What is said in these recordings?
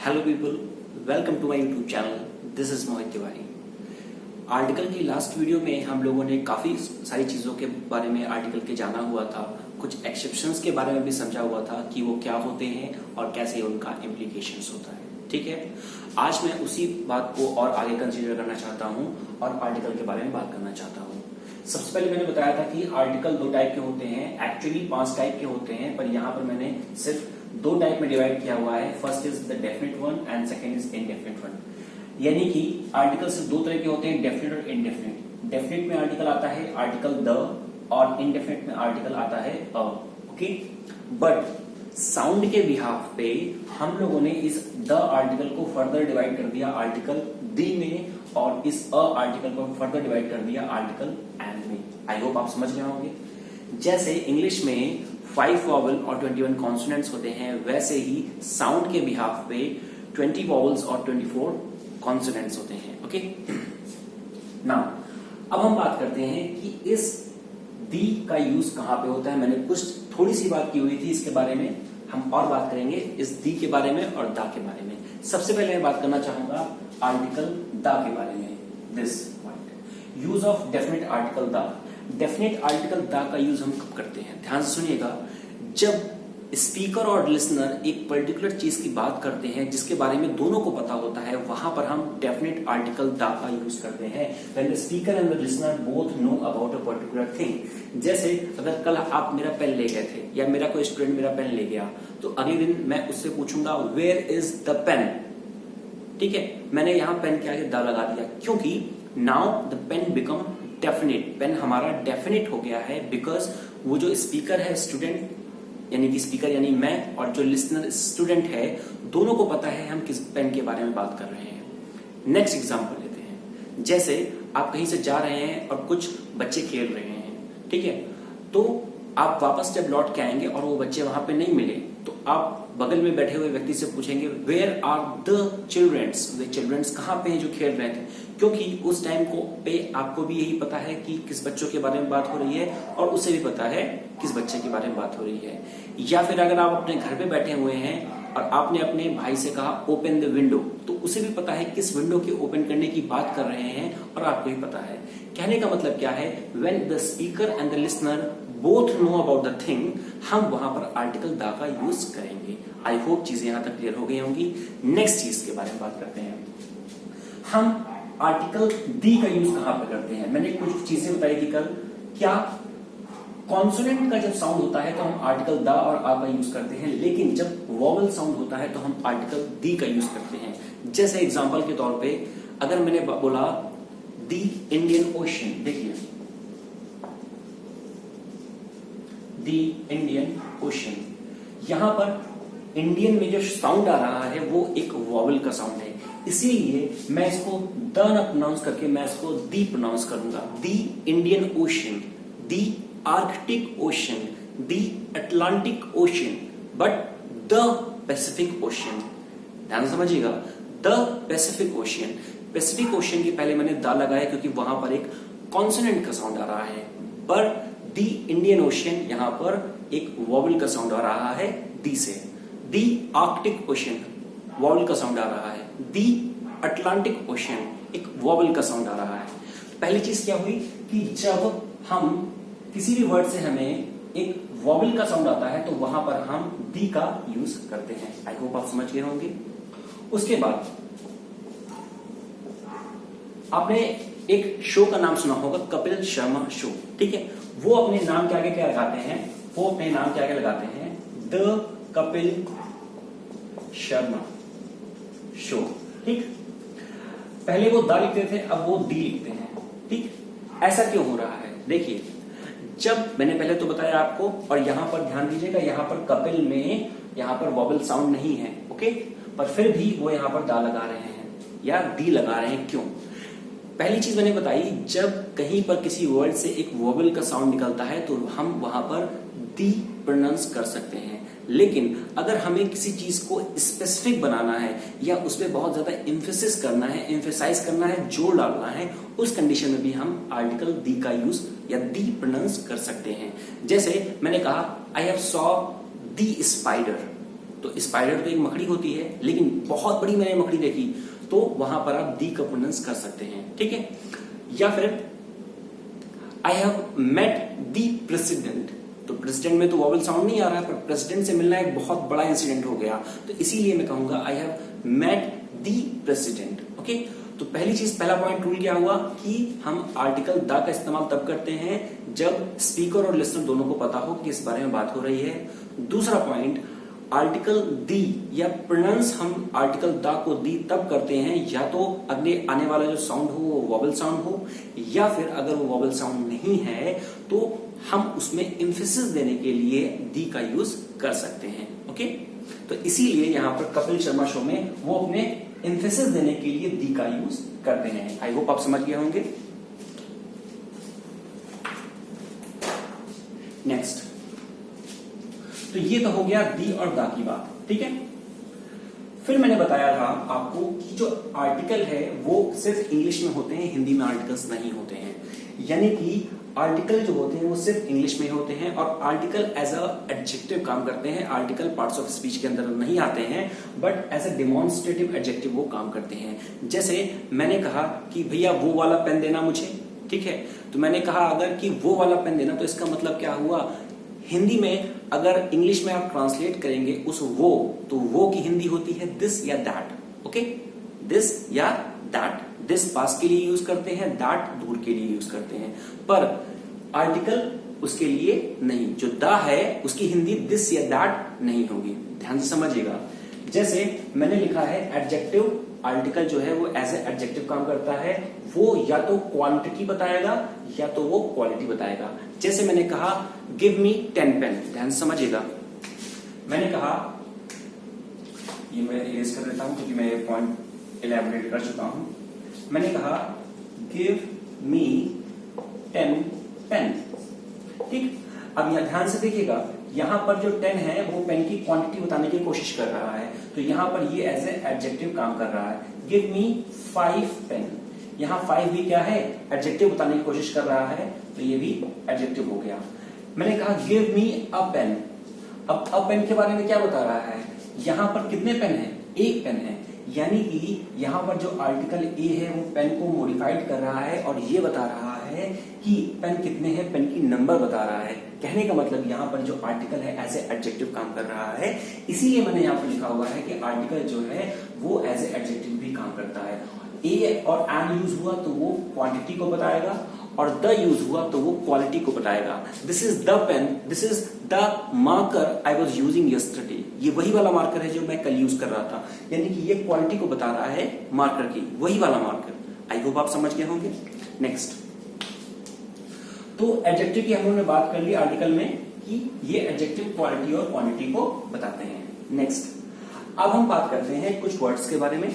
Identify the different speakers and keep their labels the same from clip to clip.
Speaker 1: Hello people, welcome to my YouTube channel. This is Mohit Tiwari. Article की last video में हम लोगों ने काफी सारी चीजों के बारे में आर्टिकल के जाना हुआ था, कुछ एक्सेप्शंस के बारे में भी समझा हुआ था कि वो क्या होते हैं और कैसे उनका इम्प्लीकेशंस होता है। ठीक है, आज मैं उसी बात को और आगे कंसीडर करना चाहता हूँ और आर्टिकल के बारे में बात करना चाहता हूँ। सबसे पहले मैंने बताया था कि आर्टिकल दो टाइप के होते हैं, एक्चुअली 5 टाइप के होते हैं, पर यहाँ पर मैंने सिर्फ 2 टाइप में डिवाइड किया हुआ है। First is the definite one and second is indefinite one. यानी कि आर्टिकल सिर्फ 2 तरह के होते हैं, डेफिनेट और इनडेफिनेट। डेफिनेट में आर्टिकल आता है आर्टिकल द, और इनडेफिनेट में आर्टिकल आता है अ। ओके, बट साउंड के बिहाफ पे हम लोगों ने इस द आर्टिकल को फर्दर डिवाइड कर दिया आर्टिकल दी में, और इस अ आर्टिकल को फर्दर डिवाइड कर दिया आर्टिकल एंड में। आई होप आप समझ गए होंगे। जैसे इंग्लिश में 5 वॉवल और 21 कॉन्सोनेंट्स होते हैं, वैसे ही साउंड के बिहाफ पे 20 वॉवल्स और 24 कॉन्सोनेंट्स होते हैं। ओके, नाउ अब हम बात करते हैं कि इस दी का यूज कहां पे होता है। मैंने कुछ थोड़ी सी बात की हुई थी इसके बारे में, हम और बात करेंगे इस दी के बारे में और दा के बारे में। सबसे पहले मैं बात करना चाहूंगा आर्टिकल दा के बारे में। This point, use of definite article दा। डेफिनेट आर्टिकल दा का यूज हम कब करते हैं, ध्यान से सुनिएगा। जब स्पीकर और लिसनर एक पर्टिकुलर चीज की बात करते हैं जिसके बारे में दोनों को पता होता है, वहां पर हम डेफिनेट आर्टिकल दा का यूज करते हैं। When the speaker and the listener both know about a particular thing. जैसे अगर कल आप मेरा पेन ले गए थे या मेरा कोई स्टूडेंट मेरा पेन ले गया, तो अगले दिन मैं उससे पूछूंगा वेयर इज द पेन। ठीक है, मैंने यहां पेन के आगे दा लगा दिया क्योंकि now the pen become definite. Pen हमारा डेफिनेट हो गया है बिकॉज वो जो स्पीकर है स्टूडेंट यानी कि स्पीकर यानी मैं, और जो लिसनर स्टूडेंट है, दोनों को पता है हम किस पेन के बारे में बात कर रहे हैं। नेक्स्ट एग्जांपल लेते हैं। जैसे आप कहीं से जा रहे हैं और कुछ बच्चे खेल रहे हैं, ठीक है, तो आप वापस जब लौट के आएंगे और वो बच्चे वहां पे नहीं मिले, तो आप बगल में बैठे हुए व्यक्ति से पूछेंगे वेयर आर द चिल्ड्रंस। वे चिल्ड्रंस कहाँ पे हैं जो खेल रहे थे, क्योंकि उस टाइम को पे आपको भी यही पता है कि किस बच्चों के बारे में बात हो रही है और उसे भी पता है किस बच्चे के बारे में बात हो रही है। या फिर अगर आप अपने घर पे बैठे हुए हैं और आपने अपने भाई से कहा ओपन द विंडो, तो उसे भी पता है किस विंडो के ओपन करने की बात कर रहे हैं और आपको भी पता है। कहने का मतलब क्या है, when the speaker and the listener both know about the thing, हम वहां पर आर्टिकल दा का यूज करेंगे। आई होप चीजें यहां तक क्लियर हो गई होंगी। नेक्स्ट चीज के बारे में बात करते हैं, हम आर्टिकल दी का यूज कहां पर करते हैं। मैंने कुछ चीजें बताई थी कल। क्या कॉन्सोनेंट का जब साउंड होता है तो हम आर्टिकल दा और आ का यूज करते हैं, लेकिन जब वॉवल साउंड होता है तो हम आर्टिकल दी का यूज करते हैं। जैसे एग्जांपल के तौर पे अगर मैंने बोला दी इंडियन ओशन, देखिए दी इंडियन ओशन, यहां पर इंडियन में जो साउंड आ रहा है वो एक वॉवल का साउंड है, इसीलिए मैं इसको द न प्रोनाउंस करके मैं इसको दी प्रोनाउंस करूंगा। The Indian Ocean, the Arctic Ocean, the Atlantic Ocean, but the Pacific Ocean. ध्यान समझिएगा, the Pacific Ocean. Pacific Ocean के पहले मैंने द लगाया क्योंकि वहां पर एक कॉन्सोनेंट का साउंड आ रहा है, पर दी इंडियन ओशन यहां पर एक वॉवल का साउंड आ रहा है दी से। दी आर्कटिक ओशन वॉवल का साउंड आ रहा है, दी अटलांटिक ओशन एक वॉवल का साउंड आ रहा है। पहली चीज क्या हुई कि जब हम किसी भी वर्ड से हमें एक वॉवल का साउंड आता है तो वहां पर हम दी का यूज करते हैं। आई होप आप समझ गए होंगे। उसके बाद आपने एक शो का नाम सुना होगा, कपिल शर्मा शो। ठीक है, वो अपने नाम के आगे क्या लगाते हैं, वो अपने नाम के आगे लगाते हैं द कपिल शर्मा शो। ठीक, पहले वो दा लिखते थे, अब वो दी लिखते हैं। ठीक, ऐसा क्यों हो रहा है, देखिए। जब मैंने पहले तो बताया आपको, और यहां पर ध्यान दीजिएगा, यहां पर कपिल में यहां पर वॉवल साउंड नहीं है, ओके, पर फिर भी वो यहां पर दा लगा रहे हैं या दी लगा रहे हैं। क्यों? पहली चीज मैंने बताई, जब कहीं पर किसी वर्ड से एक वॉवल का साउंड निकलता है तो हम वहां पर दी प्रोनाउंस कर सकते हैं, लेकिन अगर हमें किसी चीज को स्पेसिफिक बनाना है या उसमें बहुत ज्यादा एम्फेसिस करना है, एम्फेसाइज करना है, जोर डालना है, उस कंडीशन में भी हम आर्टिकल दी का यूज या दी प्रोनाउंस कर सकते हैं। जैसे मैंने कहा I have saw the spider, तो स्पाइडर तो एक मकड़ी होती है, लेकिन बहुत बड़ी मैंने मकड़ी देखी, तो वहां पर आप दी का प्रोनाउंस कर सकते हैं, ठीक है। या फिर I have met the president, तो प्रेसिडेंट में तो वॉवल साउंड नहीं आ रहा है, पर प्रेसिडेंट से मिलना एक बहुत बड़ा इंसिडेंट हो गया, तो इसीलिए मैं कहूंगा I have met the president. Okay, तो पहली चीज, पहला पॉइंट रूल क्या हुआ कि हम आर्टिकल द का इस्तेमाल तब करते हैं जब स्पीकर और लिसनर दोनों को पता हो कि किस बारे में बात हो रही है। दूसरा पॉइंट, आर्टिकल दी या प्रोनाउंस हम आर्टिकल द को दी तब करते हैं या तो अगले आने वाला जो साउंड हो वो वॉवल साउंड हो, या फिर अगर वो वॉवल साउंड नहीं है तो हम उसमें एम्फेसिस देने के लिए दी का यूज कर सकते हैं। ओके, तो इसीलिए यहां पर कपिल शर्मा शो में वो अपने एम्फेसिस देने के लिए दी का यूज करते हैं। आई होप आप समझ गए होंगे। नेक्स्ट, तो ये तो हो गया दी और दा की बात, ठीक है। फिर मैंने बताया था आपको कि जो आर्टिकल है वो सिर्फ इंग्लिश में होते हैं, हिंदी में आर्टिकल्स नहीं होते हैं। यानी कि आर्टिकल जो होते हैं वो सिर्फ इंग्लिश में होते हैं, और आर्टिकल एज अ एडजेक्टिव काम करते हैं। आर्टिकल पार्ट्स ऑफ स्पीच के अंदर नहीं आते हैं, but as a demonstrative adjective वो काम करते हैं। जैसे मैंने कहा कि भैया वो वाला पेन देना मुझे, ठीक है, तो मैंने कहा अगर कि वो वाला पेन देना, तो इसका मतलब क्या हुआ, हिंदी में अगर इंग्लिश में आप ट्रांसलेट करेंगे उस वो, तो वो की हिंदी होती है दिस या दैट। ओके, दिस या दैट, दिस पास के लिए यूज करते हैं, दैट दूर के लिए यूज करते हैं, पर आर्टिकल उसके लिए नहीं। जो द है उसकी हिंदी दिस या दैट नहीं होगी, ध्यान से समझिएगा। जैसे मैंने लिखा है एडजेक्टिव, आर्टिकल जो है वो एज ए एडजेक्टिव काम करता है, वो या तो क्वांटिटी बताएगा या तो वो क्वालिटी बताएगा। जैसे मैंने कहा गिव मी 10 पेन, ध्यान से समझिएगा। मैंने कहा, ये मैं इरेज कर देता हूं क्योंकि मैं ये पॉइंट इलैबोरेट कर चुका हूं। मैंने कहा गिव मी 10 पेन, ठीक। अब यहां ध्यान से देखिएगा, यहां पर जो 10 है वो पेन की क्वांटिटी बताने की कोशिश कर रहा है, तो यहां पर ये एज ए एडजेक्टिव काम कर रहा है। गिव मी 5 पेन, यहां 5 भी क्या है, एडजेक्टिव बताने की कोशिश कर रहा है, तो ये भी एडजेक्टिव हो गया। मैंने कहा गिव मी अ पेन, अब अ पेन के बारे में क्या बता रहा है, यहां पर कितने पेन है, एक पेन है, यानी कि यहां पर जो आर्टिकल ए है वो पेन को मॉडिफाइड कर रहा है और ये बता रहा है कि पेन कितने हैं, पेन की नंबर बता रहा है। कहने का मतलब यहाँ पर जो आर्टिकल है एज ए एडजेक्टिव काम कर रहा है, इसीलिए मैंने यहाँ पर लिखा हुआ है कि आर्टिकल जो है वो एज ए एडजेक्टिव भी काम करता है। ए और एन यूज हुआ तो वो क्वांटिटी को बताएगा, और द यूज हुआ तो वो क्वालिटी को बताएगा। This is the pen, this is the marker I was using yesterday, ये वही वाला मार्कर है जो मैं कल यूज कर रहा था, यानी कि ये क्वालिटी को बता रहा है मार्कर की, वही वाला मार्कर। आई होप आप समझ गए होंगे। नेक्स्ट, तो एडजेक्टिव की हम लोगों ने बात कर ली आर्टिकल में कि ये एडजेक्टिव क्वालिटी और क्वांटिटी को बताते हैं। नेक्स्ट, अब हम बात करते हैं कुछ वर्ड्स के बारे में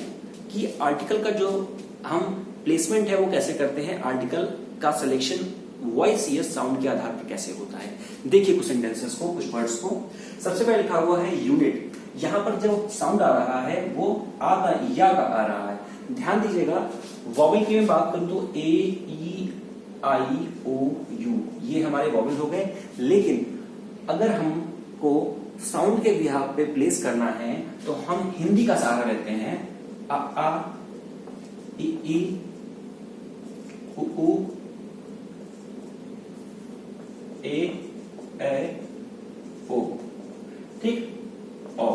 Speaker 1: कि आर्टिकल का जो हम प्लेसमेंट है वो कैसे करते हैं, आर्टिकल का सिलेक्शन वॉइस या साउंड के आधार पर कैसे होता है। देखिए कुछ सेंटेंसेस को, कुछ वर्ड्स को। सबसे पहले लिखा हुआ है यूनिट, यहां पर जो साउंड आ रहा है वो आ का या का आ रहा है। ध्यान दीजिएगा, वॉवल की मैं बात करूं तो ए ई आई ओ यू, ये हमारे वॉवल हो गए, लेकिन अगर हमको साउंड के बिहाफ पे प्लेस करना है तो हम हिंदी का सहारा लेते हैं। आ ई उ ए ओ, ठीक। ओ,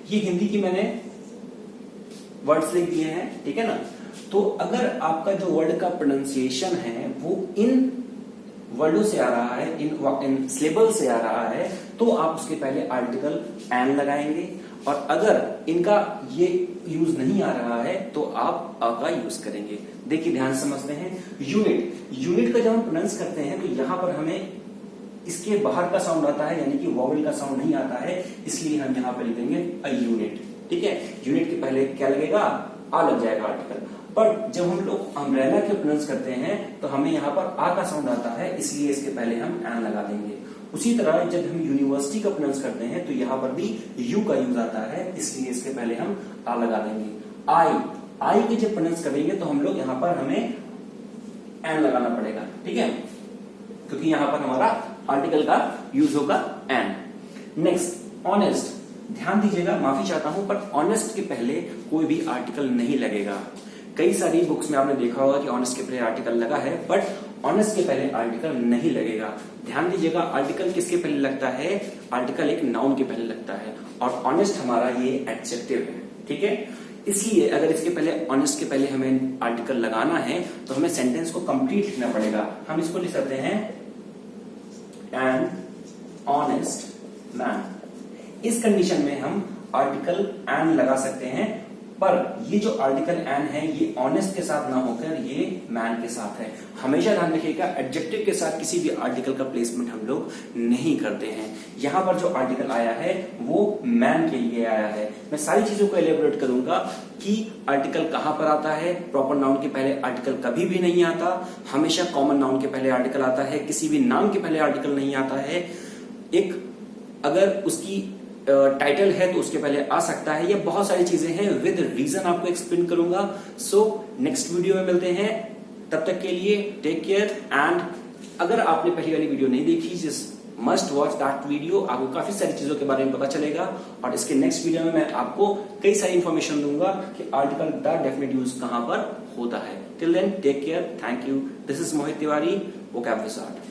Speaker 1: ये हिंदी की मैंने वर्ड्स लिख दिए हैं, ठीक है ना। तो अगर आपका जो वर्ड का प्रोनाउंसिएशन है वो इन वर्डों से आ रहा है, इन सिलेबल से आ रहा है, तो आप उसके पहले आर्टिकल एन लगाएंगे, और अगर इनका ये यूज नहीं आ रहा है तो आप अ का यूज करेंगे। देखिए ध्यान से समझते हैं। यूनिट, यूनिट का जब हम प्रोनाउंस करते हैं तो यहां पर हमें इसके बाहर का साउंड आता है, यानी कि वॉवल का साउंड नहीं आता है, इसलिए हम यहां पर लिखेंगे अ यूनिट, ठीक है। यूनिट के पहले क्या लगेगा, आ लग जाएगा आर्टिकल। पर जब हम लोग अम्ब्रेला के प्रोनाउंस करते हैं तो हमें यहाँ पर आ का साउंड आता है, इसलिए इसके पहले हम एन लगा देंगे। उसी तरह जब हम यूनिवर्सिटी का प्रोनाउंस करते हैं तो यहाँ पर भी यू का यूज आता है, इसलिए इसके पहले हम आ लगा देंगे। आई के जब प्रोनाउंस करेंगे तो हम लोग यहाँ पर हमें एन लगाना पड़ेगा, ठीक है, क्योंकि यहाँ पर हमारा आर्टिकल का यूज होगा एन। नेक्स्ट ऑनेस्ट, ध्यान दीजिएगा, माफी चाहता हूं, पर ऑनेस्ट के पहले कोई भी आर्टिकल नहीं लगेगा। कई सारी बुक्स में आपने देखा होगा कि ऑनेस्ट के पहले आर्टिकल लगा है, बट ऑनेस्ट के पहले आर्टिकल नहीं लगेगा। ध्यान दीजिएगा, आर्टिकल किसके पहले लगता है? आर्टिकल एक नाउन के पहले लगता है, और ऑनेस्ट हमारा ये एडजेक्टिव है, ठीक है। इसलिए अगर इसके पहले ऑनेस्ट के पहले हमें आर्टिकल लगाना है तो हमें सेंटेंस को कंप्लीट लिखना पड़ेगा। हम इसको लिख सकते हैं एन ऑनेस्ट मैन। इस कंडीशन में हम आर्टिकल एन लगा सकते हैं, पर ये जो आर्टिकल एन है ये ऑनेस्ट के साथ ना होकर ये मैन के साथ है। हमेशा ध्यान रखिएगा, एडजेक्टिव के साथ किसी भी आर्टिकल का प्लेसमेंट हम लोग नहीं करते हैं। यहां पर जो आर्टिकल आया है वो मैन के लिए आया है। मैं सारी चीजों को एलेबोरेट करूंगा कि आर्टिकल कहां पर आता है। प्रॉपर नाउन के पहले आर्टिकल कभी भी नहीं आता, हमेशा कॉमन नाउन के पहले आर्टिकल आता है, किसी भी नाम के पहले आर्टिकल नहीं आता है। एक अगर उसकी टाइटल है तो उसके पहले आ सकता है। ये बहुत सारी चीजें हैं, विद रीजन आपको एक्सप्लेन करूंगा। सो नेक्स्ट वीडियो में मिलते हैं, तब तक के लिए टेक केयर। एंड अगर आपने पहली वाली वीडियो नहीं देखी, just must watch that video, आपको काफी सारी चीजों के बारे में पता चलेगा। और इसके नेक्स्ट वीडियो में मैं आपको कई सारी इंफॉर्मेशन दूंगा कि आर्टिकल द डेफिनेट यूज कहां पर होता है। Till then take care, thank you. This is Mohit Tiwari, vocab wizard.